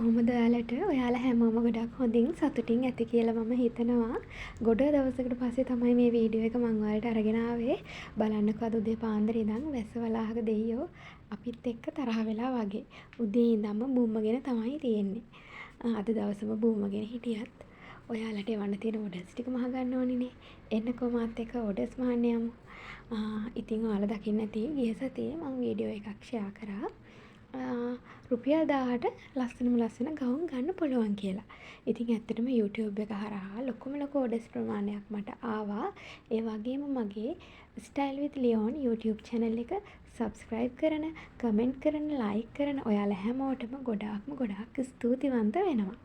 කොහොමද ඔයාලට? ඔයාලා හැමෝම ගොඩක් හොඳින් සතුටින් ඇති කියලා මම හිතනවා. ගොඩ දවසකට පස්සේ තමයි මේ වීඩියෝ එක මම ඔයාලට අරගෙන ආවේ. බලන්නකෝ අද උදේ පාන්දර ඉඳන් වැස්ස වලාහක දෙයියෝ අපිත් එක්ක තරහ වෙලා වගේ. උදේ ඉඳන්ම බුම්මගෙන තමයි තියෙන්නේ. අද දවසම බුම්මගෙන හිටියත් ඔයාලට එවන්න තියෙන ඕඩර්ස් ටික මහ ගන්න ඕනිනේ. එන්නකෝ මාත් එක්ක ඕඩර්ස් මහන්න යමු. ඉතින් ඔයාලා දකින්න ඇති ගිය සතියේ මම වීඩියෝ එකක් ෂෙයා කරා. රුපියල් 1000ට ලස්සන ගවුම් ගන්න පුළුවන් කියලා. ඉතින් ඇත්තටම YouTube එක හරහා ලොකු ඕඩර්ස් ප්‍රමාණයක් මට ආවා. ඒ වගේම මගේ Style with Leon YouTube channel එක subscribe කරන, comment කරන, like කරන ඔයාලා හැමෝටම ගොඩාක් ස්තුතිවන්ත වෙනවා.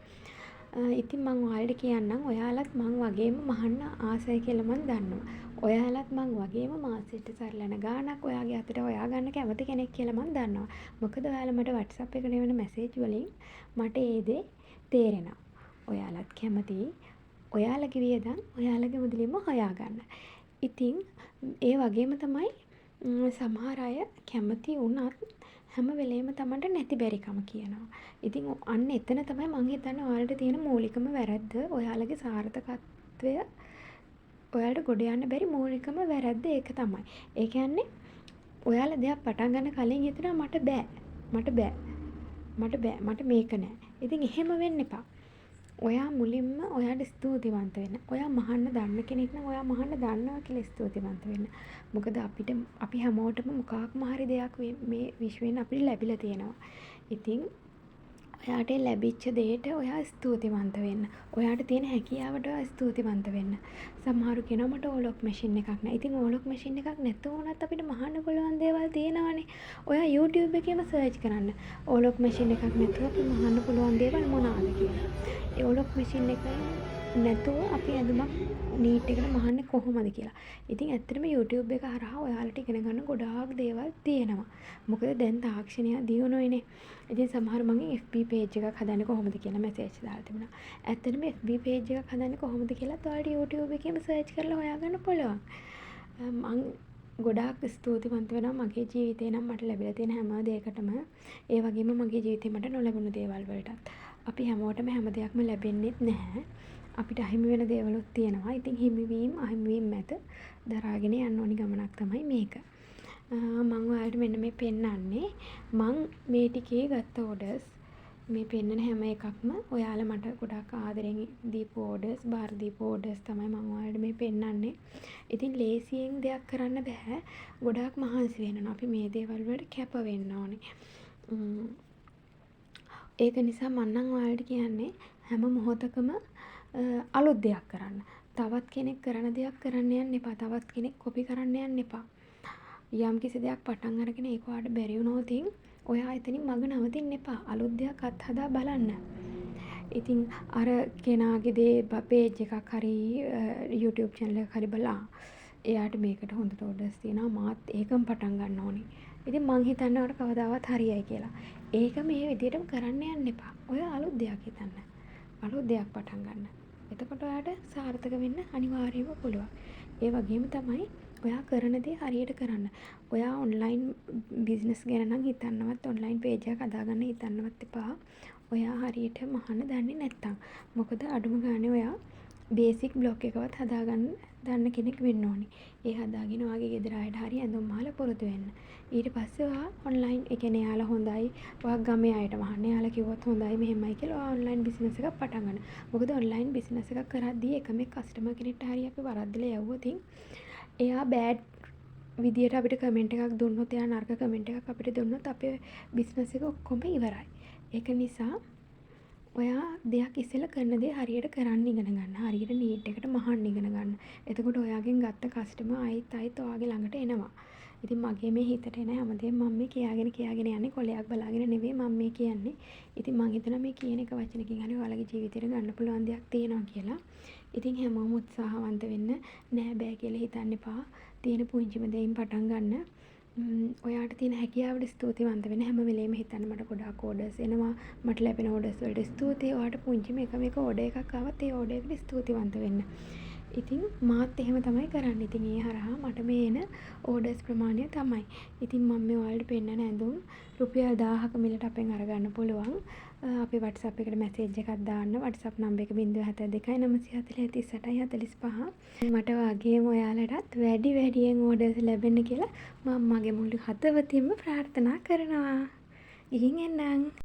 ඉතින් මං ඔයාලට කියන්නම් ඔයාලත් මං වගේම මහන්න ආසයි කියලා මං දන්නවා. ඔයාලත් මං වගේම මාසෙට සරලන ගාණක් ඔයාගේ අතට හොයාගන්න කැමති කෙනෙක් කියලා මං දන්නවා. මොකද ඔයාලා මට WhatsApp එකට එවන මැසේජ් වලින් මට ඒ දේ තේරෙනවා. ඔයාලත් කැමති ඔයාලගේ වියදම් ඔයාලගේ මුදලින්ම හොයාගන්න. ඉතින් ඒ වගේම තමයි සමහර අය කැමති වුණත් හැම වෙලේම තමන්ට නැති බැරිකම කියනවා. ඉතින් අන්න එතන තමයි මං හිතන්නේ ඔයාලට තියෙන මූලිකම වැරද්ද. ඔයාලගේ සාර්ථකත්වය ඔයාලට ගොඩ යන්න බැරි මූලිකම වැරද්ද ඒක තමයි. ඒ කියන්නේ ඔයාලා දෙයක් පටන් ගන්න කලින් හිතනවා මට මේක නෑ. ඉතින් එහෙම වෙන්න එපා. ඔයා මුලින්ම ඔයාට ස්තුතිවන්ත වෙන්න. ඔයා මහන්න දන්න කෙනෙක් නම් ඔයා මහන්න දන්නවා කියලා ස්තුතිවන්ත වෙන්න. මොකද අපි හැමෝටම මොකක්ම හරි දෙයක් මේ විශ්වෙන් අපිට ලැබිලා තියෙනවා. ඉතින් ඔයාට ලැබිච්ච දෙයට ඔයා ස්තුතිවන්ත වෙන්න. ඔයාට තියෙන හැකියාවට ඔයා ස්තුතිවන්ත වෙන්න. සමහරු කියනවා මට ඕලොක් මැෂින් එකක් නැහැ. ඉතින් ඕලොක් මැෂින් එකක් නැතුව වුණත් අපිට මහන්න පුළුවන් දේවල් තියෙනවානේ. ඔයා YouTube එකේම සර්ච් කරන්න. ඕලොක් මැෂින් එකක් නැතුව අපි මහන්න පුළුවන් දේවල් මොනවාද කියලා. ඒ ඕලොක් මැෂින් එක නැතුව අපි ඇඳුමක් නීට් එකට මහන්නේ කොහොමද කියලා. ඉතින් ඇත්තටම YouTube එක හරහා ඔයාලට ඉගෙන ගන්න ගොඩාක් දේවල් තියෙනවා. මොකද දැන් තාක්ෂණය දියුණුවනේ. ඉතින් සමහර මගේ FB page එකක් හදන්නේ කොහොමද කියලා මැසේජ් දාලා තිබුණා. ඇත්තටම FB page එකක් හදන්නේ කොහොමද කියලා ඔයාලට YouTube එකේම සර්ච් කරලා හොයාගන්න පුළුවන්. මං ගොඩාක් ස්තුතිවන්ත වෙනවා මගේ ජීවිතේ නම් මට ලැබිලා තියෙන හැම දෙයකටම. ඒ වගේම මගේ ජීවිතේ මට නොලැබුණු දේවල් වලටත්. අපි හැමෝටම හැම දෙයක්ම ලැබෙන්නේත් නැහැ. අපිට අහිමි වෙන දේවලුත් තියෙනවා. ඉතින් හිමිවීම අහිමිවීම මැද දරාගෙන යන්න ඕනි ගමනක් තමයි මේක. මම ඔයාලට මෙන්න මේ පෙන්නන්නේ. මං මේ ටිකේ ගත්ත ඕඩර්ස් මේ පෙන්නන හැම එකක්ම ඔයාලා මට ගොඩක් ආදරෙන් දීපු ඕඩර්ස්, බාර දීපු ඕඩර්ස් තමයි මම ඔයාලට මේ පෙන්නන්නේ. ඉතින් ලේසියෙන් දෙයක් කරන්න බෑ. ගොඩාක් මහන්සි වෙනවා. අපි මේ දේවල් වලට කැප වෙන්න ඕනේ. ඒක නිසා මම නම් ඔයාලට කියන්නේ හැම මොහොතකම අලුත් දෙයක් කරන්න. තවත් කෙනෙක් කරන දෙයක් කරන්න යන්න එපා. තවත් කෙනෙක් කොපි කරන්න යන්න එපා. යම් කිසි දෙයක් පටන් අරගෙන ඒක ඔයාලට බැරි වුණොත් ඔයා එතනින් මග නවතින්න එපා. අලුත් දෙයක් අත්හදා බලන්න. ඉතින් අර කෙනාගේ දේ page එකක් හරි YouTube channel එකක් හරි බලලා එයාට මේකට හොඳට orders තියෙනවා මාත් ඒකම පටන් ගන්න ඕනේ. ඉතින් මං හිතන්නේ ඔයාලට කවදාවත් හරියයි කියලා. ඒක මේ විදිහටම කරන්න යන්න එපා. ඔය අලුත් දෙයක් හිතන්න. අලුත් දෙයක් පටන් ගන්න. එතකොට ඔයාට සාර්ථක වෙන්න අනිවාර්යයෙන්ම පුළුවන්. ඒ වගේම තමයි ඔයා කරන දේ හරියට කරන්න. ඔයා ඔන්ලයින් බිස්නස් ගැන නම් හිතන්නවත් ඔන්ලයින් පේජ් එකක් හදාගන්න හිතන්නවත් එපා. ඔයා හරියට මහන්න දන්නේ නැත්තම්. මොකද අඩුම ගානේ ඔයා බේසික් බ්ලොග් එකවත් හදාගන්න දන්න කෙනෙක් වෙන්න ඕනි. ඒ හදාගෙන ඔයාගේ ගෙදර අයට හරි ඇඳුම් මහලා පුරුදු වෙන්න. ඊට පස්සේ ඔයා ඔන්ලයින් ඒ කියන්නේ යාලා හොඳයි. ඔයා ගමේ අයට මහන්න යාලා කිව්වොත් හොඳයි මෙහෙමයි කියලා ඔයා ඔන්ලයින් බිස්නස් එකක් පටන් ගන්න. මොකද ඔන්ලයින් බිස්නස් එකක් කරද්දී එකම කස්ටමර් කෙනෙක්ට හරි අපි වරද්දලා යවුවොත් එයා බෑඩ් විදියට අපිට කමෙන්ට් එකක් දුන්නොත් එයා නරක කමෙන්ට් එකක් අපිට දුන්නොත් අපේ බිස්නස් එක ඔක්කොම ඉවරයි. ඒක නිසා ඔයා දෙයක් ඉස්සෙල්ලා කරන දේ හරියට කරන්න ඉගෙන ගන්න. හරියට නීට් එකට මහන්න ඉගෙන ගන්න. එතකොට ඔයාගෙන් ගත්ත කස්ටමර් ආයිත් ඔයාගේ ළඟට එනවා. ඉතින් මගේ මේ හිතට එන හැමදේම මම මේ කියාගෙන යන්නේ කොලයක් බලාගෙන නෙවෙයි මම මේ කියන්නේ. ඉතින් මම හිතනවා මේ කියන එක වචනකින් හරි ඔයාලගේ ජීවිතේට ගන්න පුළුවන් දෙයක් තියෙනවා කියලා. ඉතින් හැමෝම උත්සාහවන්ත වෙන්න නෑ බෑ කියලා හිතන්න එපා. තියෙන පුංචිම දෙයින් පටන් ගන්න. ඔයාට තියෙන හැකියාවට ස්තුතිවන්ත වෙන්න හැම වෙලේම හිතන්න මට ගොඩාක් ඕඩර්ස් එනවා. මට ලැබෙන ඕඩර්ස් වලට ස්තුතියි. ඔයාට පුංචිම එක ඕඩර් එකක් ආවත් ඒ ඕඩර් එකට ස්තුතිවන්ත වෙන්න. ඉතින් මාත් එහෙම තමයි කරන්නේ. ඉතින් ඒ හරහා මට මේ එන ඕඩර්ස් ප්‍රමාණය තමයි. ඉතින් මම මේ ඔයාලට පෙන්නන ඇඳුම් රුපියල් 1000ක මිලට අපෙන් අරගන්න පුළුවන්. අපේ WhatsApp එකට මැසේජ් එකක් දාන්න. WhatsApp නම්බර් එක 072 940 38 45. මට වගේම ඔයාලටත් වැඩියෙන් ඕඩර්ස් ලැබෙන්න කියලා මම මගේ මුළු හදවතින්ම ප්‍රාර්ථනා කරනවා. ගිහින් එන්නම්.